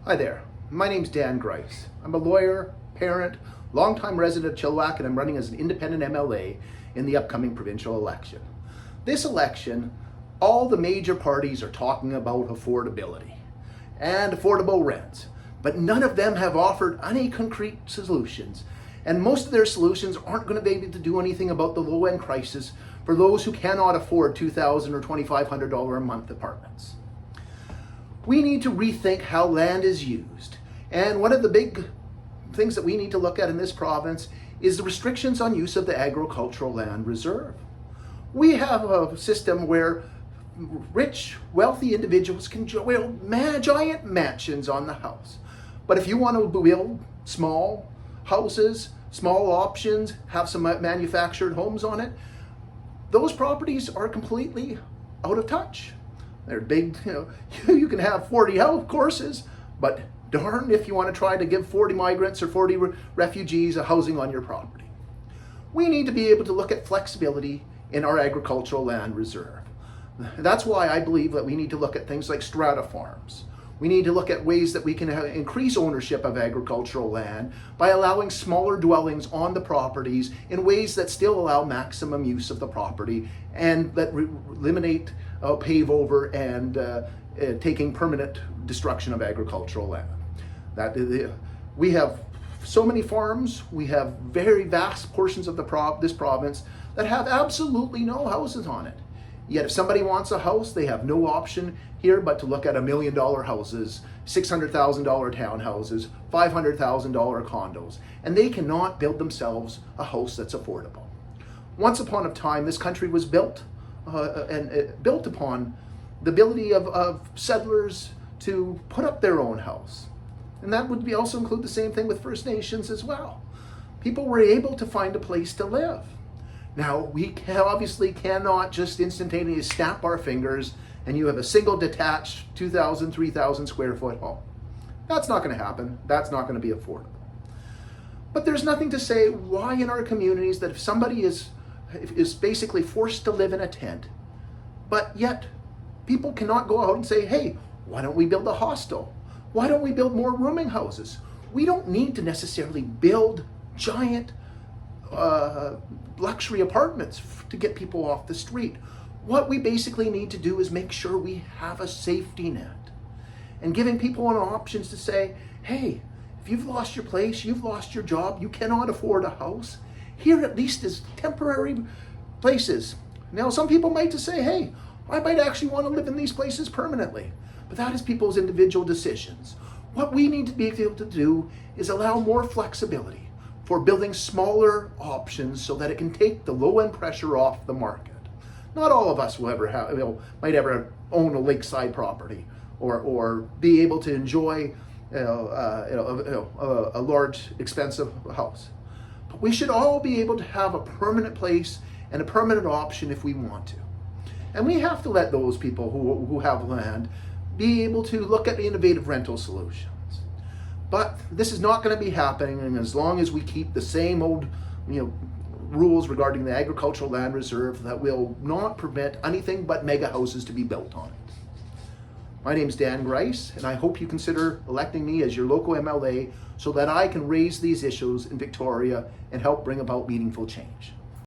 Hi there, my name's Dan Grice. I'm a lawyer, parent, longtime resident of Chilliwack, and I'm running as an independent MLA in the upcoming provincial election. This election, all the major parties are talking about affordability and affordable rents, but none of them have offered any concrete solutions. And most of their solutions aren't going to be able to do anything about the low-end crisis for those who cannot afford $2,000 or $2,500 a month apartments. We need to rethink how land is used. And one of the big things that we need to look at in this province is the restrictions on use of the agricultural land reserve. We have a system where rich, wealthy individuals can build giant mansions on the house. But if you want to build small houses, small options, have some manufactured homes on it, those properties are completely out of touch. They're big, you can have 40 health courses, but darn if you want to try to give 40 migrants or 40 refugees a housing on your property. We need to be able to look at flexibility in our agricultural land reserve. That's why I believe that we need to look at things like strata farms. We need to look at ways that we can increase ownership of agricultural land by allowing smaller dwellings on the properties in ways that still allow maximum use of the property and that eliminate pave over and taking permanent destruction of agricultural land. We have so many farms, we have very vast portions of this province that have absolutely no houses on it. Yet if somebody wants a house, they have no option here but to look at $1 million houses, $600,000 townhouses, $500,000 condos, and they cannot build themselves a house that's affordable. Once upon a time, this country was built built upon the ability of settlers to put up their own house. And that would also include the same thing with First Nations as well. People were able to find a place to live. Now, we obviously cannot just instantaneously snap our fingers and you have a single detached 2,000, 3,000 square foot home. That's not going to happen. That's not going to be affordable. But there's nothing to say why in our communities that if somebody is basically forced to live in a tent, but yet people cannot go out and say, hey, why don't we build a hostel? Why don't we build more rooming houses? We don't need to necessarily build giant luxury apartments to get people off the street. What we basically need to do is make sure we have a safety net and giving people options to say, hey, if you've lost your place, you've lost your job, you cannot afford a house, here at least is temporary places. Now, some people might just say, hey, I might actually want to live in these places permanently, but that is people's individual decisions. What we need to be able to do is allow more flexibility for building smaller options so that it can take the low-end pressure off the market. Not all of us will ever might ever own a lakeside property or be able to enjoy a large, expensive house. But we should all be able to have a permanent place and a permanent option if we want to. And we have to let those people who have land be able to look at innovative rental solutions. But this is not going to be happening as long as we keep the same old, rules regarding the agricultural land reserve that will not permit anything but mega houses to be built on it. My name is Dan Grice, and I hope you consider electing me as your local MLA so that I can raise these issues in Victoria and help bring about meaningful change.